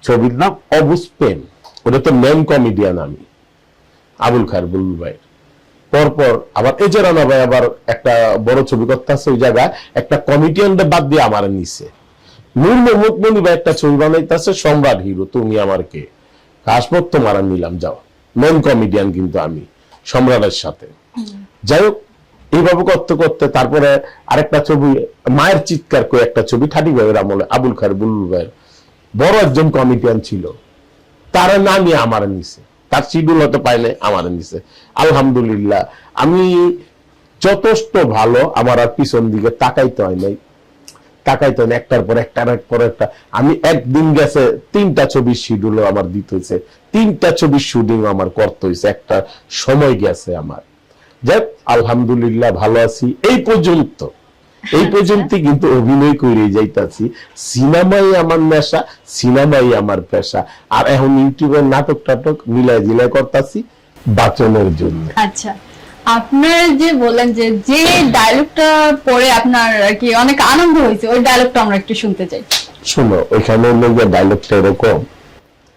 ছবির নাম অবুজ প্রেম, ওটা তো মেন কমেডিয়ান আমি আবুল খায়ের বুলবুল ভাই। পরপর আবার এজে রানা ভাই আবার একটা বড় ছবি করতে আছে, ওই জায়গায় একটা কমেডিয়ানদের বাদ দিয়ে আমার নিছে। নূর মোহাম্মদ মনি ভাই একটা ছবি বানাইতেছে সম্রাট হিরো, তুমি আমার কে, কাশমত তোমার নিলাম, যাও। মেন কমেডিয়ান কিন্তু আমি সম্রাটের সাথে। যাই হোক, এইভাবে করতে করতে তারপরে আরেকটা ছবি মায়ের চিৎকার করে একটা ছবি 30 ভাইয়ের আমলে আবুল খায়ের বুলবুল ভাইয়ের বড় একজন কমেডিয়ান ছিল, তার নামই আমার নিছে, তার শিডিউল হতে পাইলে আমার নিছে। আলহামদুলিল্লাহ আমি যথেষ্ট ভালো, আমার আর পিছন দিকে তাকাইতে হয় নাই, তাকাইতে হয় একটার পর একটা আমি একদিন গেছে 3টা ছবির শিডিউল আমার দিতে হয়েছে, 3টা ছবির শুটিং আমার করতে হয়েছে, একটা সময় গেছে আমার। যাক আলহামদুলিল্লাহ ভালো আছি এই পর্যন্ত। এই পর্যন্ত কিন্তু অভিনয় করে যাইতাছি, সিনেমাই আমার নেশা, সিনেমাই আমার পেশা, আর এখন ইউটিউবের নাটক টাটক মিলাই জিলাই করতেছি বাঁচনের জন্য। আচ্ছা, আপনার যে বলেন যে যে ডায়লগটা পড়ে আপনার আর কি অনেক আনন্দ হয়েছে, ওই ডায়লগটা আমরা একটু শুনতে চাই। শোনো, ওইখানে ডায়লগটা এরকম,